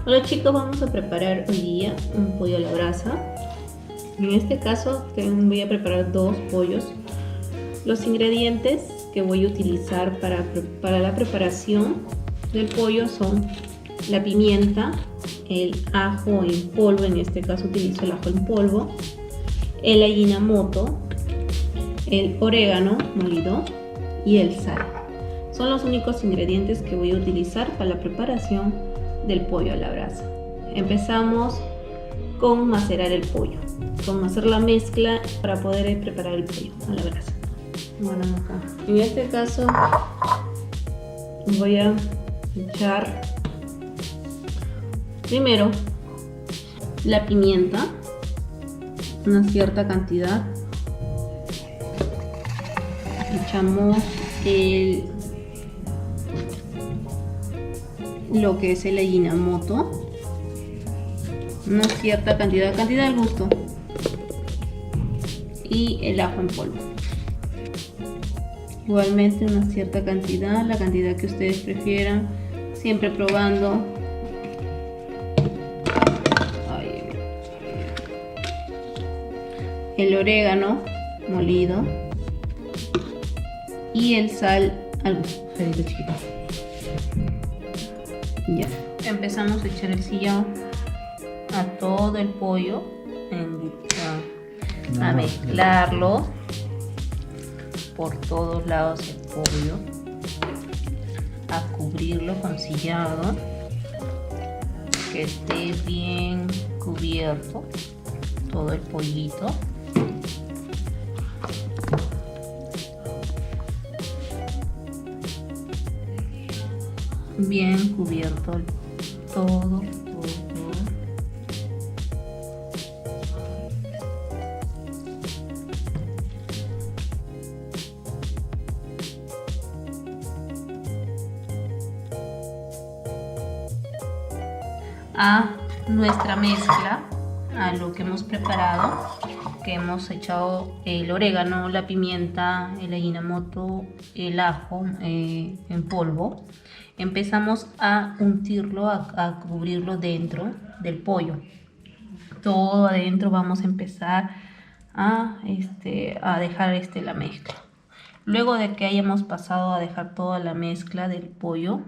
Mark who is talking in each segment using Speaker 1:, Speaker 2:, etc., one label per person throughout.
Speaker 1: Hola chicos, vamos a preparar hoy día un pollo a la brasa. En este caso voy a preparar dos pollos. Los ingredientes que voy a utilizar para la preparación del pollo son la pimienta, el ajo en polvo, en este caso utilizo el ajo en polvo, el ajinomoto, el orégano molido y el sal. Son los únicos ingredientes que voy a utilizar para la preparación del pollo a la brasa. Empezamos con macerar el pollo, con hacer la mezcla para poder preparar el pollo a la brasa. Bueno, acá. En este caso voy a echar primero la pimienta, una cierta cantidad. Echamos lo que es el ajinomoto, una cierta cantidad al gusto, y el ajo en polvo. Igualmente una cierta cantidad, la cantidad que ustedes prefieran, siempre probando. El orégano molido y el sal al gusto. Chiquito. Ya, empezamos a echar el sillón a todo el pollo, a mezclarlo por todos lados el pollo, a cubrirlo con sillado, que esté bien cubierto todo el pollito. Bien cubierto todo. A nuestra mezcla, a lo que hemos preparado, que hemos echado el orégano, la pimienta, el ajinomoto, el ajo en polvo. Empezamos a untirlo, a cubrirlo dentro del pollo. Todo adentro vamos a empezar a dejar la mezcla. Luego de que hayamos pasado a dejar toda la mezcla del pollo,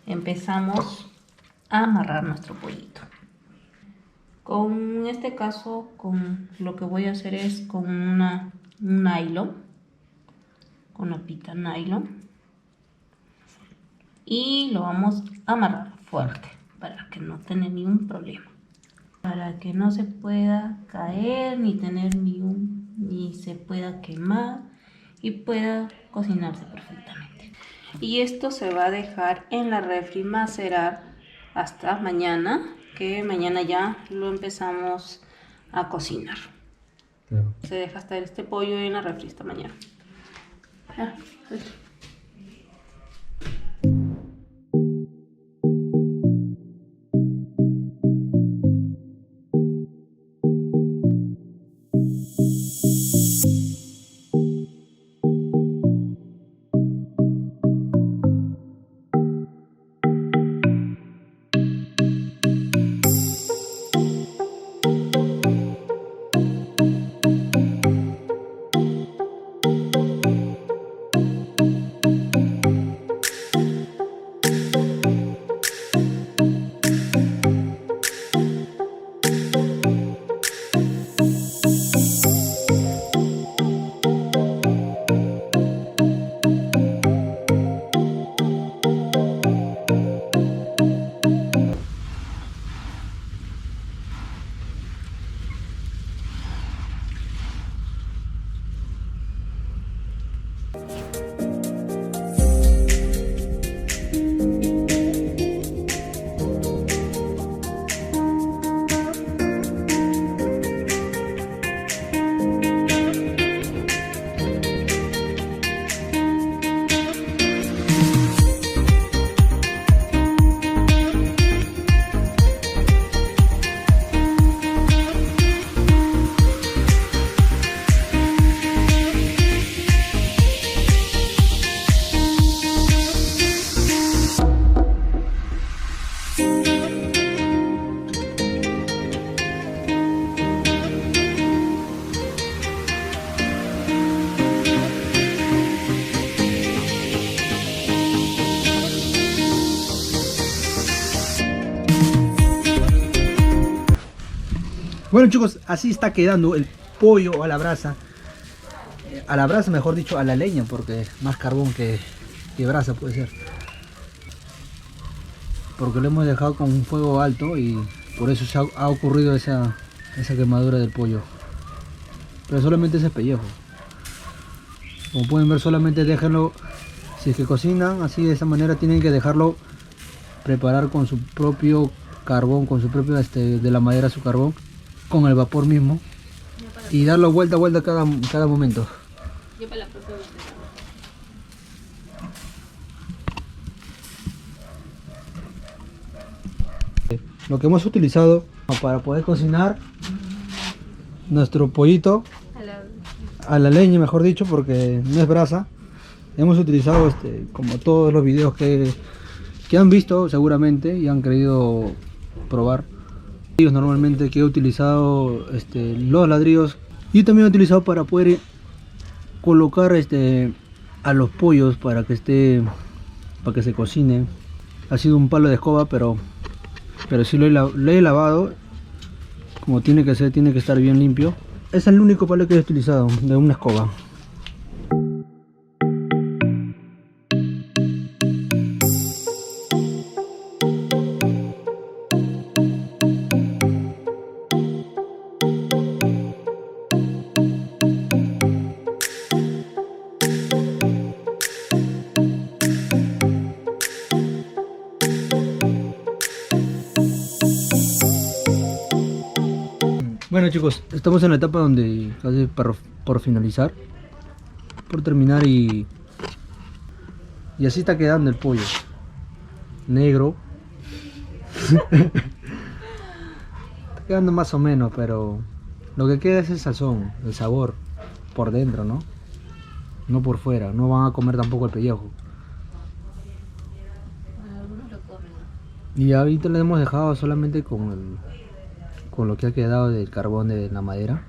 Speaker 1: empezamos a amarrar nuestro pollito. En este caso, lo que voy a hacer es con un nylon, con la pita nylon, y lo vamos a amarrar fuerte para que no tenga ningún problema, para que no se pueda caer ni se pueda quemar y pueda cocinarse perfectamente. Y esto se va a dejar en la refri macerar hasta mañana, que mañana ya lo empezamos a cocinar. Claro. Se deja hasta este pollo en la refri hasta mañana.
Speaker 2: Bueno chicos, así está quedando el pollo a la brasa. A la brasa, mejor dicho, a la leña, porque más carbón que brasa puede ser. Porque lo hemos dejado con un fuego alto y por eso se ha ocurrido esa quemadura del pollo. Pero solamente ese pellejo. Como pueden ver, solamente déjenlo. Si es que cocinan así de esa manera, tienen que dejarlo preparar con su propio carbón, con su propio de la madera su carbón, con el vapor mismo, y darlo vuelta a vuelta cada momento.
Speaker 1: Yo para la próxima vez.
Speaker 2: Lo que hemos utilizado para poder cocinar nuestro pollito a la leña, mejor dicho, porque no es brasa. Hemos utilizado como todos los videos que han visto seguramente y han querido probar. Ellos normalmente que he utilizado los ladrillos, y también he utilizado para poder colocar a los pollos para que se cocinen. Ha sido un palo de escoba, pero sí lo he lavado como tiene que ser, tiene que estar bien limpio. Es el único palo que he utilizado de una escoba. Bueno chicos, estamos en la etapa donde casi por finalizar, por terminar, y así está quedando el pollo negro. Está quedando más o menos, pero lo que queda es el sazón, el sabor por dentro, ¿no? No por fuera. No van a comer tampoco el pellejo.
Speaker 1: Algunos lo comen.
Speaker 2: Y ahorita le hemos dejado solamente con lo que ha quedado del carbón de la madera.